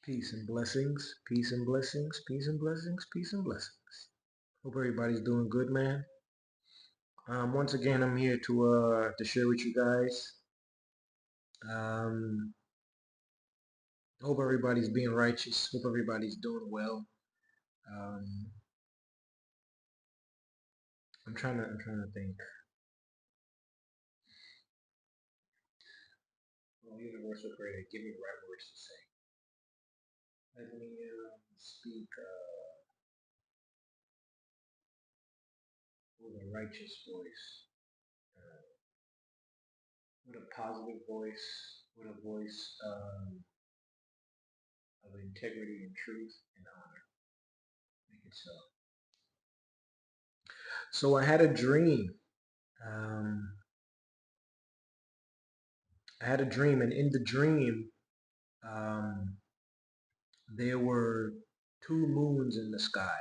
Peace and blessings, peace and blessings, peace and blessings, peace and blessings. Hope everybody's doing good, man. Once again, I'm here to share with you guys. Um, Hope everybody's being righteous. Hope everybody's doing well. Um, I'm trying to think. Oh, universal creator, give me the right words to say. Let me speak with a righteous voice, uh, with a positive voice, with a voice of integrity and truth and honor. Make it so. So I had a dream. Um, I had a dream, and in the dream, um, there were two moons in the sky.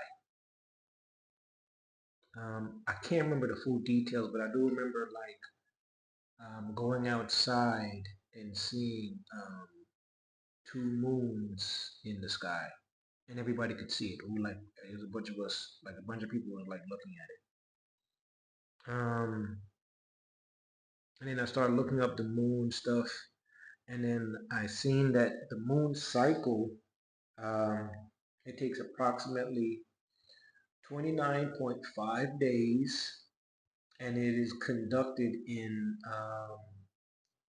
I can't remember the full details, but I do remember like going outside and seeing two moons in the sky, and everybody could see it. We like it was a bunch of us, like a bunch of people were like looking at it. And then I started looking up the moon stuff, and then I seen that the moon cycle um, it takes approximately 29.5 days, and it is conducted in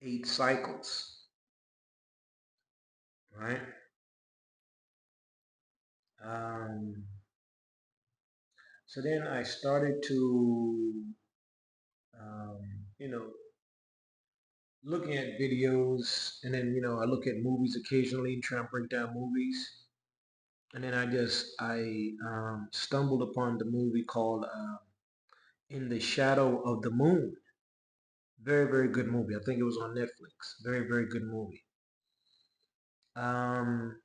8 cycles, right? Um, so then I started to, um, you know, looking at videos, and then I look at movies occasionally, try and break down movies, and then I stumbled upon the movie called In the Shadow of the Moon. Very, very good movie. I think it was on Netflix. Very, very good movie. Um,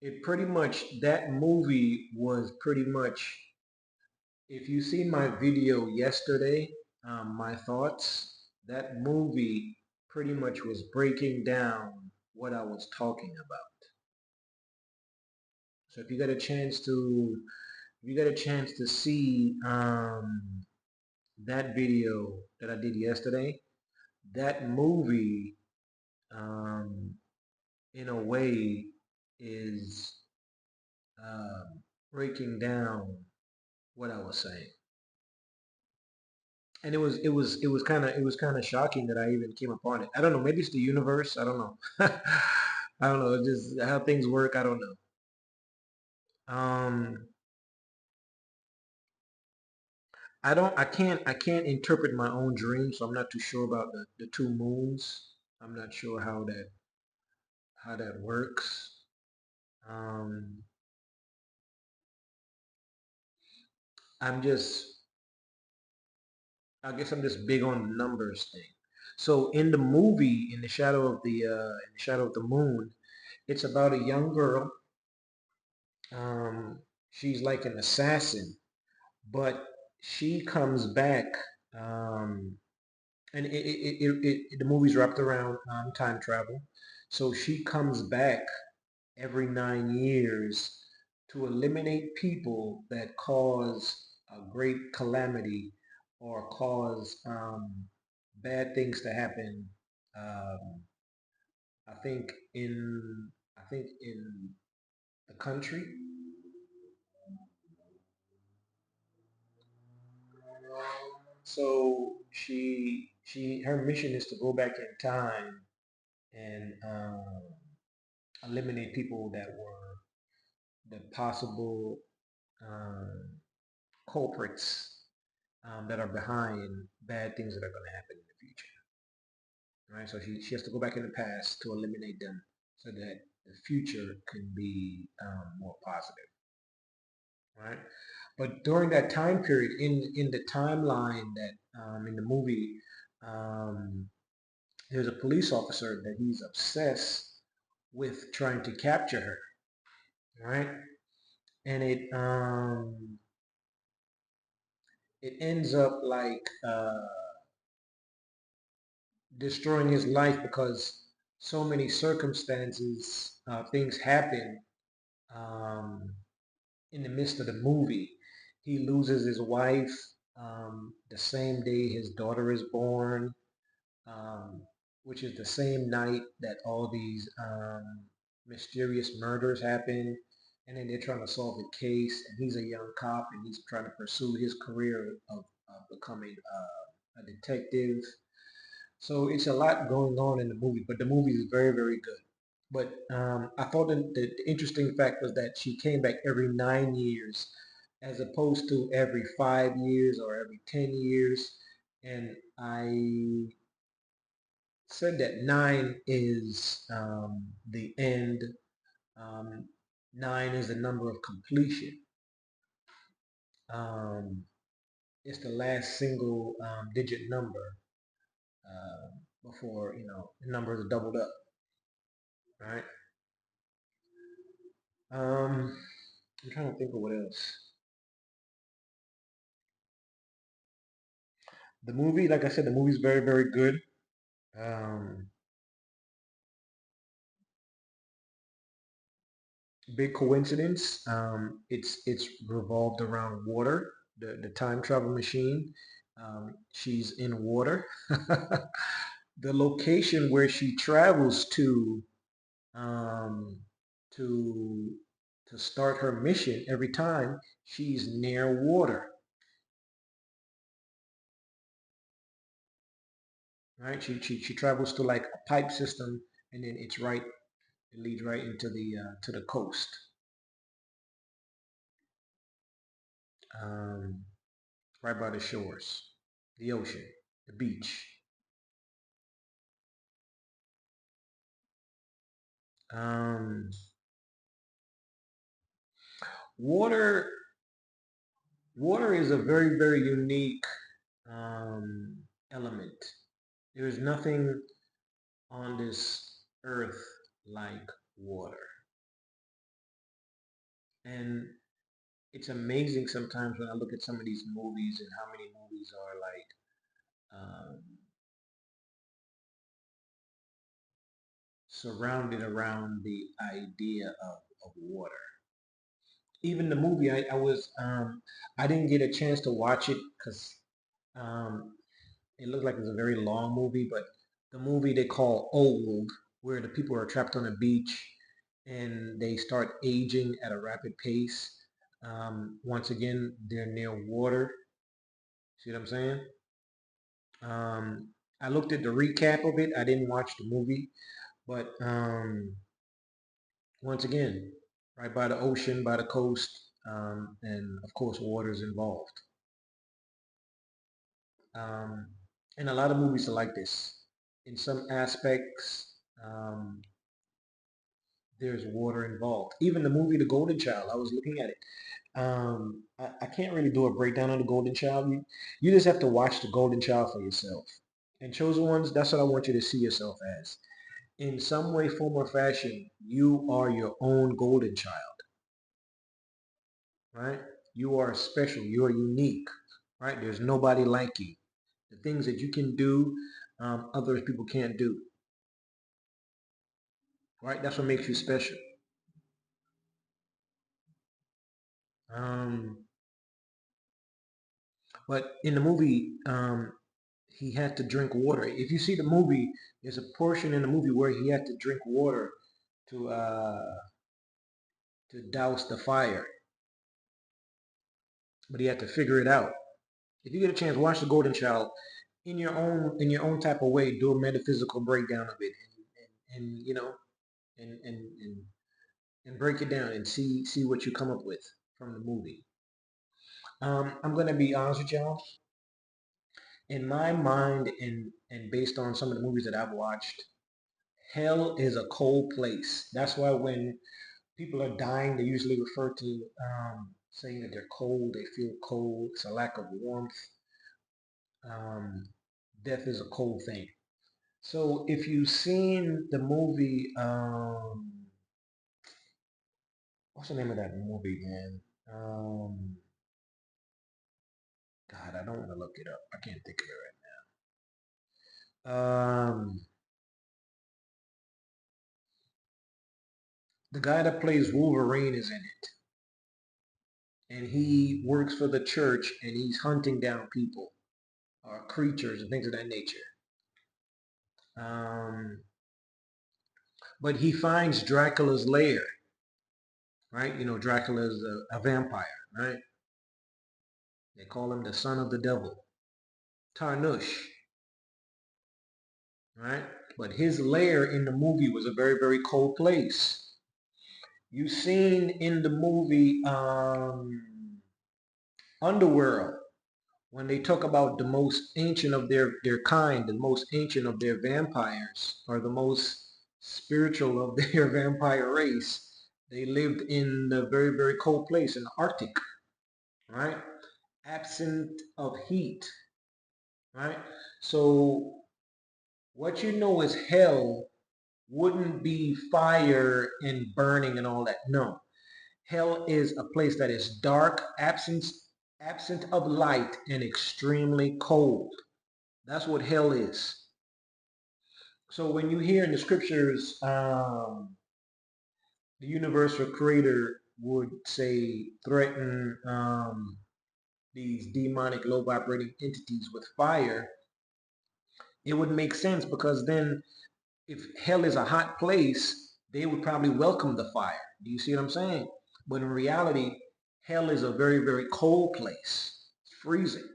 it pretty much, that movie was pretty much, if you see my video yesterday, my thoughts, that movie pretty much was breaking down what I was talking about. So if you get a chance to, if you get a chance to see that video that I did yesterday, that movie, um, in a way, is breaking down what I was saying, and it was kind of shocking that I even came upon it. I don't know, maybe it's the universe. I don't know. I don't know. It's just how things work. I don't know. Um, I can't interpret my own dream, so I'm not too sure about the two moons. I'm not sure how that works. Um, I'm just I guess I'm just big on the numbers thing. So in the movie, in the shadow of the moon, it's about a young girl. Um, she's like an assassin, but she comes back, um, and the movie's wrapped around time travel. So she comes back every 9 years to eliminate people that cause a great calamity or cause bad things to happen. Um, I think in the country. So her mission is to go back in time and eliminate people that were the possible um, culprits that are behind bad things that are going to happen in the future. Right? So she has to go back in the past to eliminate them so that the future can be more positive. Right? But during that time period, in the timeline that in the movie, um, there's a police officer that he's obsessed with trying to capture her, right? And it ends up like destroying his life because so many circumstances, things happen um, in the midst of the movie. He loses his wife the same day his daughter is born, um, which is the same night that all these mysterious murders happen. And then they're trying to solve the case, and he's a young cop, and he's trying to pursue his career of becoming a detective. So it's a lot going on in the movie, but the movie is very, very good. But I thought the interesting fact was that she came back every 9 years, as opposed to every 5 years or every 10 years. And I said that nine is the end. Um, Nine is the number of completion. Um, it's the last single digit number uh, before the numbers are doubled up, right? I'm trying to think of what else. The movie, like I said, the movie's very, very good. Um, Big coincidence. It's revolved around water. The time travel machine. She's in water. The location where she travels um, to to start her mission every time she's near water. Right? She travels to like a pipe system, and then it leads right into the to the coast, um, right by the shores, the ocean, the beach. Um, water water is a very, very unique um, element. There's nothing on this earth like water, and it's amazing sometimes when I look at some of these movies and how many movies are like surrounded around the idea of water. Even the movie, I didn't get a chance to watch it because um, it looked like it was a very long movie. But the movie they call Old, where the people are trapped on a beach and they start aging at a rapid pace. Once again, they're near water. See what I'm saying? Um, I looked at the recap of it. I didn't watch the movie, but once again, right by the ocean, by the coast, and of course, water is involved. Um, and a lot of movies are like this. In some aspects, there's water involved. Even the movie The Golden Child, I was looking at it. I can't really do a breakdown on The Golden Child. You just have to watch The Golden Child for yourself. And Chosen Ones, that's what I want you to see yourself as. In some way, form, or fashion, you are your own golden child, right? You are special. You are unique, right? There's nobody like you. The things that you can do, other people can't do, right? That's what makes you special. Um, but in the movie, he had to drink water. If you see the movie, there's a portion in the movie where he had to drink water to to douse the fire, but he had to figure it out. If you get a chance, watch The Golden Child in your own type of way. Do a metaphysical breakdown of it, and and and break it down and see what you come up with from the movie. I'm gonna be honest with y'all. In my mind, and based on some of the movies that I've watched, hell is a cold place. That's why when people are dying, they usually refer to saying that they're cold, they feel cold, it's a lack of warmth. Um, Death is a cold thing. So if you've seen the movie, what's the name of that movie, man? God, I don't want to look it up. I can't think of it right now. The guy that plays Wolverine is in it, and he works for the church, and he's hunting down people or creatures and things of that nature. Um, but he finds Dracula's lair, right? You know, Dracula's a vampire, right? They call him the son of the devil, Tarnush, right? But his lair in the movie was a very, very cold place. You seen in the movie Underworld, when they talk about the most ancient of their kind, the most ancient of their vampires, or the most spiritual of their vampire race, they lived in the very, very cold place in the Arctic, right? Absent of heat, right? So what you know is hell wouldn't be fire and burning and all that. No. Hell is a place that is dark, absent of light, and extremely cold. That's what hell is. So when you hear in the scriptures, the universal creator would say, threaten these demonic low vibrating entities with fire, it would make sense, because then if hell is a hot place, they would probably welcome the fire. Do you see what I'm saying? But in reality, hell is a very, very cold place. It's freezing,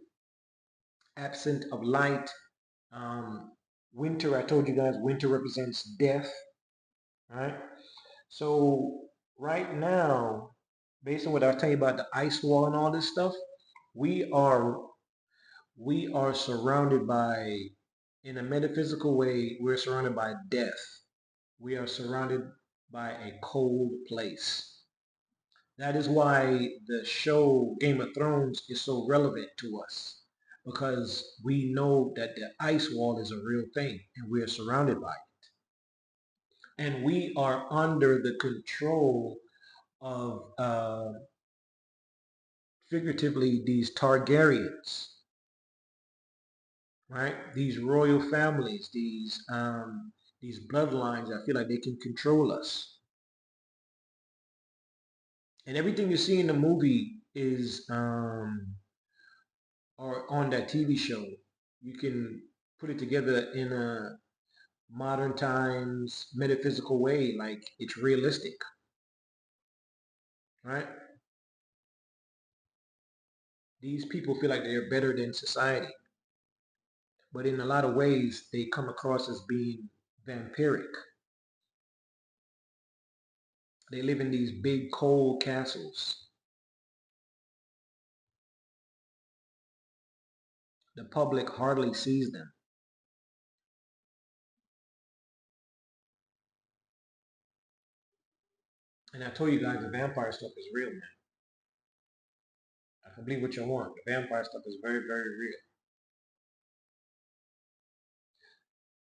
absent of light. Winter, I told you guys, winter represents death, right? So right now, based on what I tell you about the ice wall and all this stuff, we are we are surrounded by, in a metaphysical way, we're surrounded by death. We are surrounded by a cold place. That is why the show Game of Thrones is so relevant to us, because we know that the ice wall is a real thing and we are surrounded by it. And we are under the control of, figuratively, these Targaryens, right? These royal families, these bloodlines. I feel like they can control us. And everything you see in the movie is, or on that TV show, you can put it together in a modern times metaphysical way, like it's realistic, right? These people feel like they're better than society, but in a lot of ways they come across as being vampiric. They live in these big cold castles. The public hardly sees them. And I told you guys the vampire stuff is real, man. I can believe what you want. The vampire stuff is very, very real.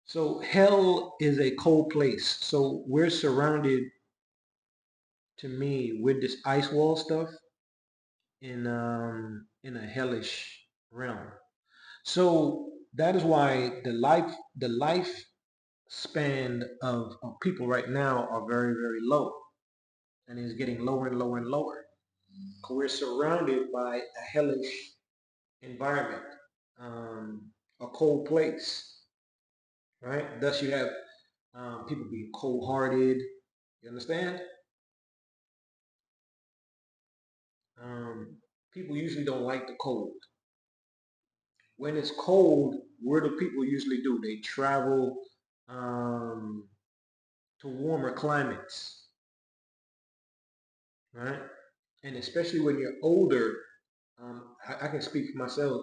So hell is a cold place. So we're surrounded, to me, with this ice wall stuff in a hellish realm. So that is why the lifespan of people right now are very, very low, and is getting lower and lower and lower. We're surrounded by a hellish environment, a cold place, right? Thus you have people being cold-hearted. You understand? Um, People usually don't like the cold. When it's cold, what do people usually do? They travel um, to warmer climates, right? And especially when you're older, I can speak for myself.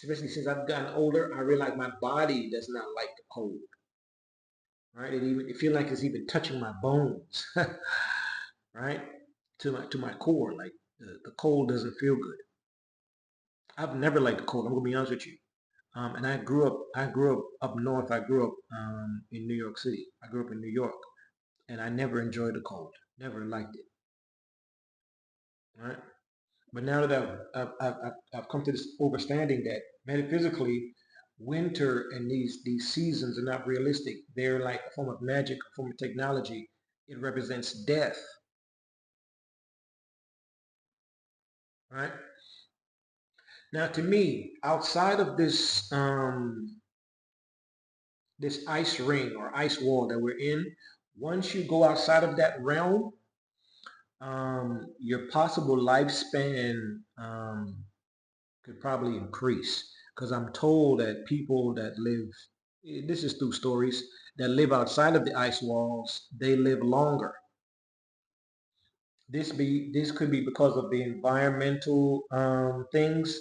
Especially since I've gotten older, I realize my body does not like the cold, right? It feels like it's even touching my bones, right? To my core, like the cold doesn't feel good. I've never liked the cold. I'm gonna be honest with you. And I grew up north. I grew up in New York City. I grew up in New York, and I never enjoyed the cold. Never liked it. Right. But now that I've come to this overstanding that metaphysically, winter and these seasons are not realistic. They're like a form of magic, a form of technology It represents death, right? Now, to me, outside of this ice ring or ice wall that we're in, once you go outside of that realm, your possible lifespan could probably increase. Because I'm told that people that live, this is through stories, that live outside of the ice walls, they live longer. This could be because of the environmental things,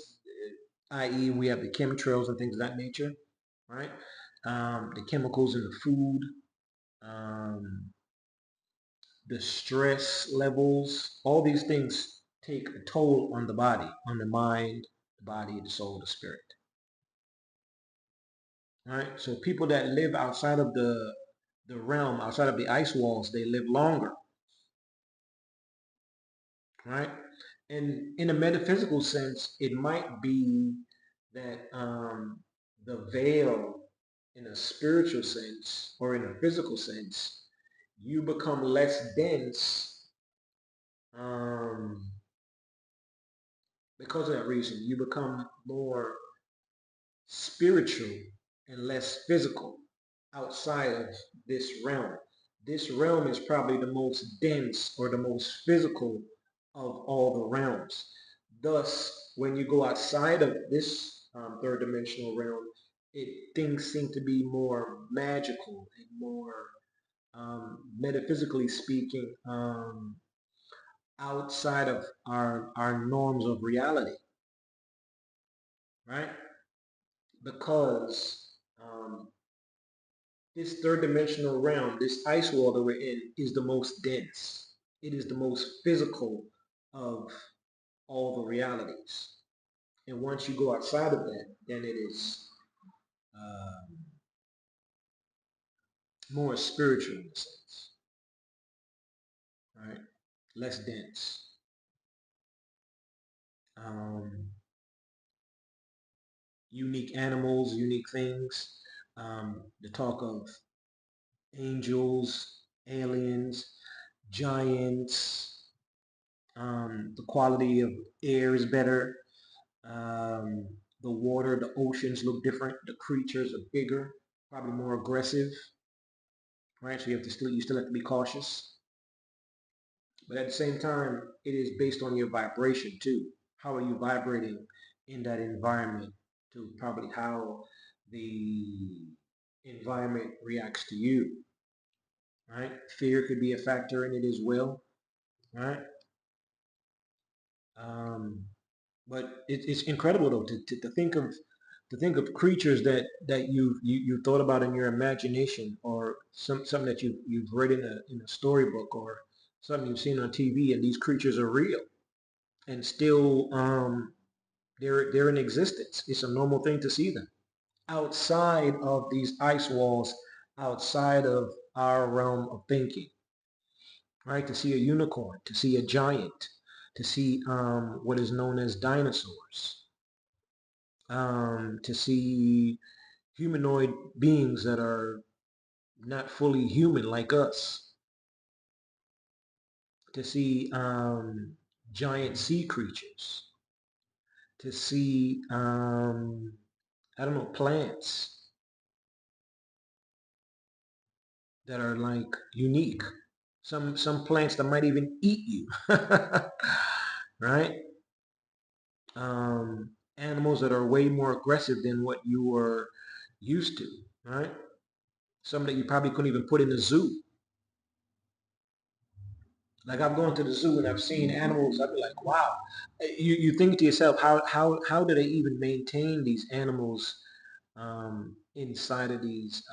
i.e., we have the chemtrails and things of that nature, right? The chemicals in the food, um, the stress levels, all these things take a toll on the body, on the mind, the body, the soul, the spirit. Right? So people that live outside of the realm, outside of the ice walls, they live longer. Right? And in a metaphysical sense, it might be that the veil, in a spiritual sense or in a physical sense, you become less dense um, because of that reason. You become more spiritual and less physical outside of this realm. This realm is probably the most dense or the most physical of all the realms. Thus, when you go outside of this third dimensional realm, things seem to be more magical and more, metaphysically speaking, outside of our norms of reality, right? Because this third dimensional realm, this ice wall that we're in, is the most dense. It is the most physical of all the realities. And once you go outside of that, then it is more spiritual in a sense, right? Less dense. Um, Unique animals, unique things. The talk of angels, aliens, giants. The quality of air is better. Um, the water, the oceans look different. The creatures are bigger, probably more aggressive, right? So you still have to be cautious. But at the same time, it is based on your vibration too. How are you vibrating in that environment to probably how the environment reacts to you, right? Fear could be a factor in it as well, right? Um, but it's incredible though to think of creatures that you thought about in your imagination, or something that you've read in a storybook, or something you've seen on TV, and these creatures are real and still they're in existence. It's a normal thing to see them outside of these ice walls, outside of our realm of thinking, right? To see a unicorn, to see a giant, to see what is known as dinosaurs, to see humanoid beings that are not fully human like us, to see giant sea creatures, to see, I don't know, plants that are like unique. Some plants that might even eat you, right? Animals that are way more aggressive than what you were used to, right? Some that you probably couldn't even put in the zoo. Like I've gone to the zoo and I've seen animals. I'd be like, wow. You think to yourself, how do they even maintain these animals inside of these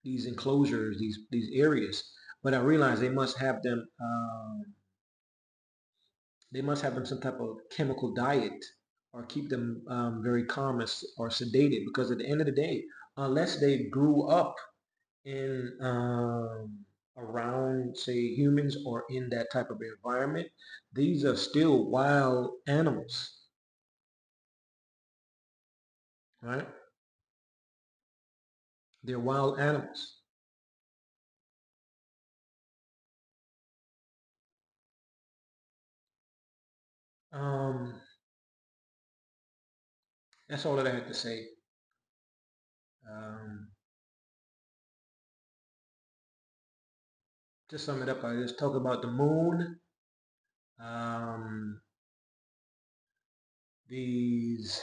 enclosures, these areas? But I realize they must have them some type of chemical diet, or keep them very calm or sedated. Because at the end of the day, unless they grew up in around, say, humans, or in that type of environment, these are still wild animals, right? They're wild animals. Um, that's all that I had to say. Um, to sum it up, I just talk about the moon, um, these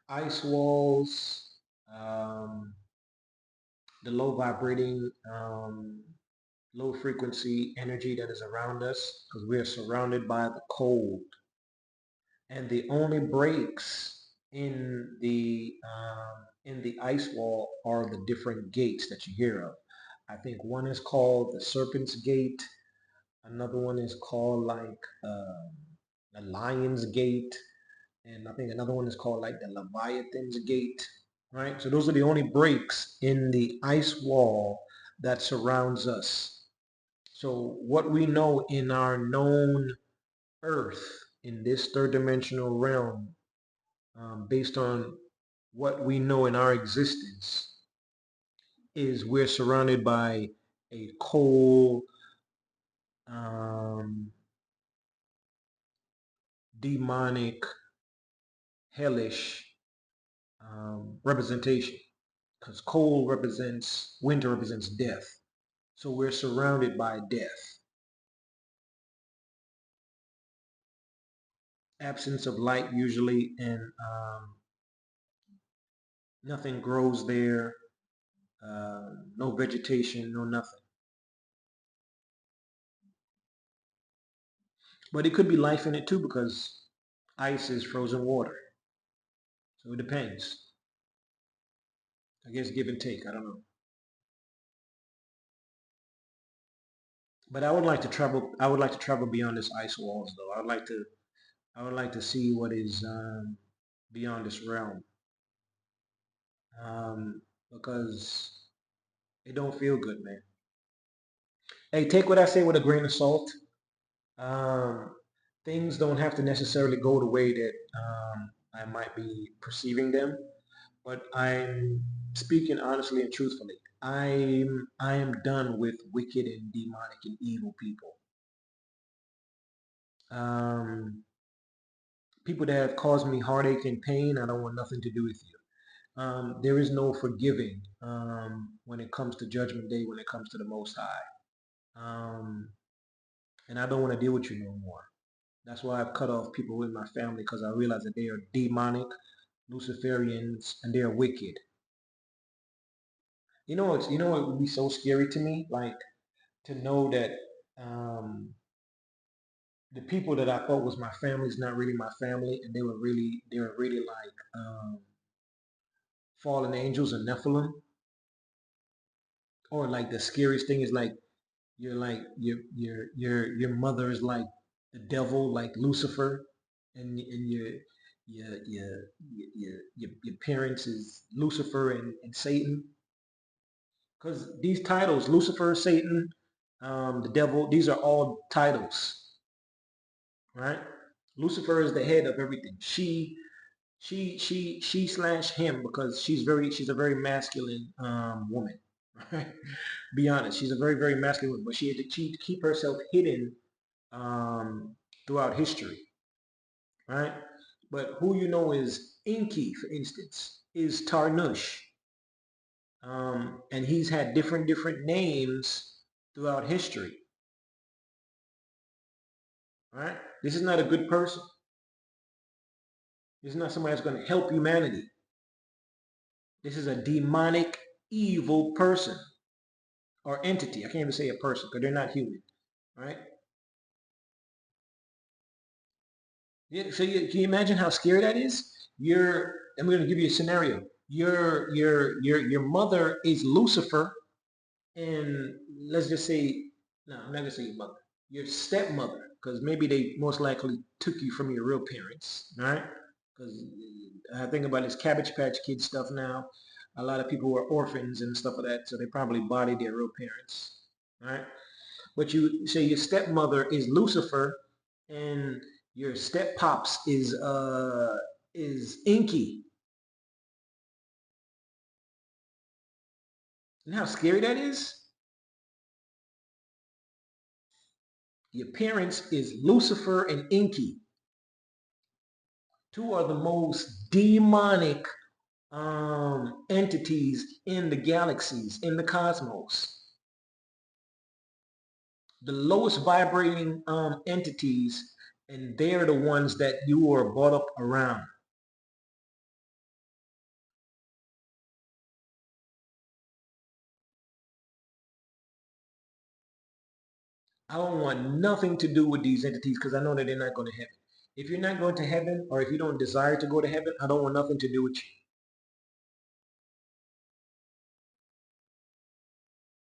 ice walls, um, the low vibrating, low frequency energy that is around us, because we are surrounded by the cold. And the only breaks in the ice wall are the different gates that you hear of. I think one is called the Serpent's Gate. Another one is called like the Lion's Gate, and I think another one is called like the Leviathan's Gate. Right. So those are the only breaks in the ice wall that surrounds us. So what we know in our known Earth in this third dimensional realm, based on what we know in our existence, is we're surrounded by a cold, um, demonic, hellish representation. Because cold represents, winter represents death. So we're surrounded by death. Absence of light usually, and nothing grows there. No vegetation, no nothing. But it could be life in it too, because ice is frozen water. So it depends. I guess give and take. I don't know. But I would like to travel. I would like to travel beyond this ice walls, though. I would like to. I would like to see what is beyond this realm, because it don't feel good, man. Hey, take what I say with a grain of salt. Um, things don't have to necessarily go the way that I might be perceiving them, but I'm speaking honestly and truthfully. I am done with wicked and demonic and evil people. Um, people that have caused me heartache and pain, I don't want nothing to do with you. There is no forgiving when it comes to Judgment Day, when it comes to the Most High. Um, and I don't want to deal with you no more. That's why I've cut off people with my family, because I realize that they are demonic, Luciferians, and they are wicked. You know what would be so scary to me? Like to know that um, the people that I thought was my family is not really my family, and they were really like fallen angels and Nephilim. Or like the scariest thing is like you're like your mother is like the devil, like Lucifer, and your parents is Lucifer and Satan. Because these titles, Lucifer, Satan, the devil, these are all titles, right? Lucifer is the head of everything. She slash him, because she's a very masculine woman, right? Be honest, she's a very masculine woman, but she had to keep herself hidden um, throughout history, right? But who you know is Inky, for instance, is Tarnush, and he's had different names throughout history, right? This is not a good person. This is not somebody that's going to help humanity. This is a demonic, evil person or entity. I can't even say a person because they're not human, right? Yeah, so can you imagine how scary that is? I'm going to give you a scenario. Your mother is Lucifer, and let's just say, no, I'm not going to say your mother. Your stepmother, because maybe they most likely took you from your real parents, right? Because I think about this Cabbage Patch Kid stuff now. A lot of people were orphans and stuff like that, so they probably bodied their real parents, right? But you say your stepmother is Lucifer, and your step pops is Inky. You know how scary that is? Your parents is Lucifer and Inky. Two are the most demonic entities in the galaxies, in the cosmos. The lowest vibrating entities, and they're the ones that you are brought up around. I don't want nothing to do with these entities because I know that they're not going to heaven. If you're not going to heaven, or if you don't desire to go to heaven, I don't want nothing to do with you.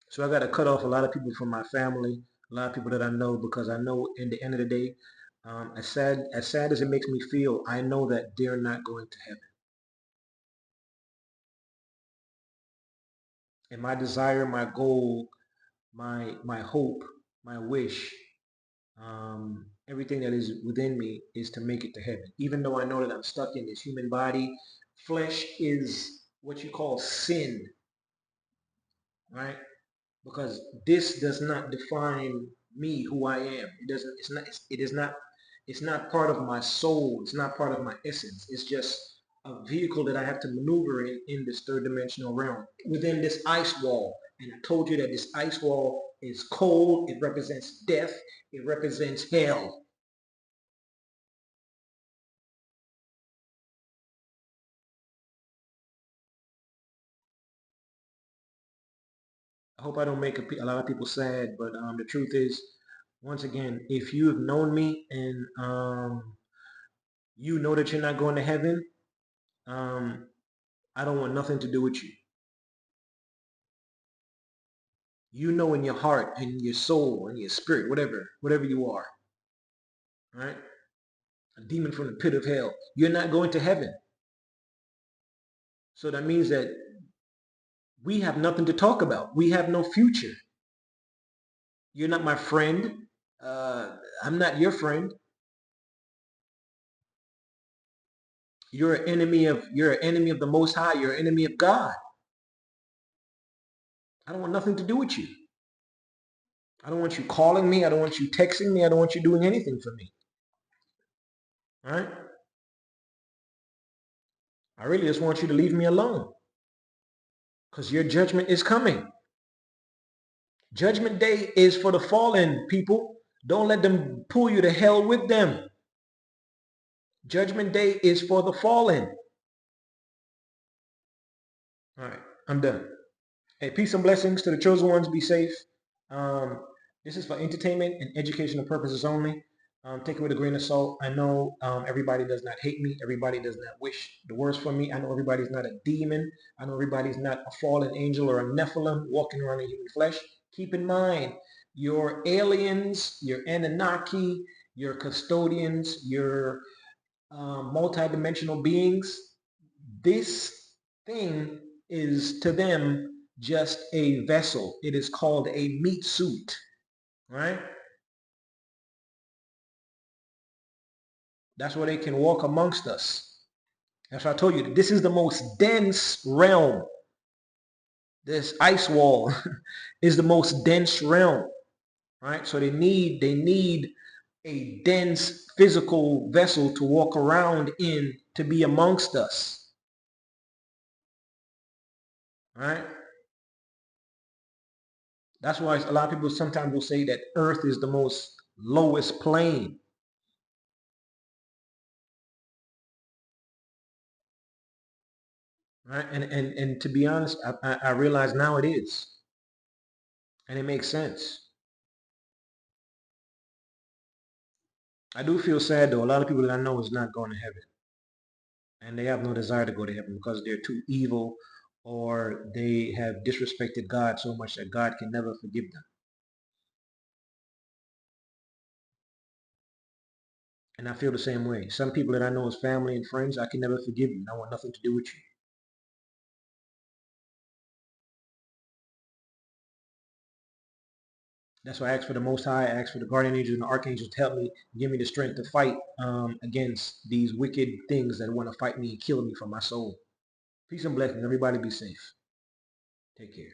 So I got to cut off a lot of people from my family, a lot of people that I know, because I know in the end of the day, as sad as it makes me feel, I know that they're not going to heaven. And my desire, my goal, my hope, my wish, everything that is within me is to make it to heaven. Even though I know that I'm stuck in this human body, flesh is what you call sin, right? Because this does not define me, who I am. It doesn't. It's not. It is not. It's not part of my soul. It's not part of my essence. It's just a vehicle that I have to maneuver in this third dimensional realm within this ice wall. And I told you that this ice wall is cold. It represents death. It represents hell. I hope I don't make a lot of people sad, but the truth is, once again, if you have known me and you know that you're not going to heaven, um, I don't want nothing to do with you. You know in your heart and your soul and your spirit, whatever you are, right? A demon from the pit of hell. You're not going to heaven. So that means that we have nothing to talk about. We have no future. You're not my friend. Uh, I'm not your friend. You're an enemy of the Most High. You're an enemy of God. I don't want nothing to do with you. I don't want you calling me. I don't want you texting me. I don't want you doing anything for me. All right? I really just want you to leave me alone because your judgment is coming. Judgment day is for the fallen people. Don't let them pull you to hell with them. Judgment day is for the fallen. All right, I'm done. Hey, peace and blessings to the chosen ones. Be safe. Um, this is for entertainment and educational purposes only. Take it with a grain of salt. I know everybody does not hate me. Everybody does not wish the worst for me. I know everybody's not a demon. I know everybody's not a fallen angel or a Nephilim walking around in human flesh. Keep in mind, your aliens, your Anunnaki, your custodians, your multidimensional beings, this thing is to them just a vessel. It is called a meat suit, right? That's where they can walk amongst us. That's why I told you, this is the most dense realm. This ice wall is the most dense realm, right? So they need a dense physical vessel to walk around in to be amongst us, right? That's why a lot of people sometimes will say that Earth is the most lowest plane, right? And to be honest, I realize now it is, and it makes sense. I do feel sad though. A lot of people that I know is not going to heaven, and they have no desire to go to heaven because they're too evil, or they have disrespected God so much that God can never forgive them. And I feel the same way. Some people that I know as family and friends, I can never forgive you. I want nothing to do with you. That's why I ask for the Most High. I ask for the guardian angels and the archangels to help me, give me the strength to fight against these wicked things that want to fight me and kill me from my soul. Peace and blessings. Everybody be safe. Take care.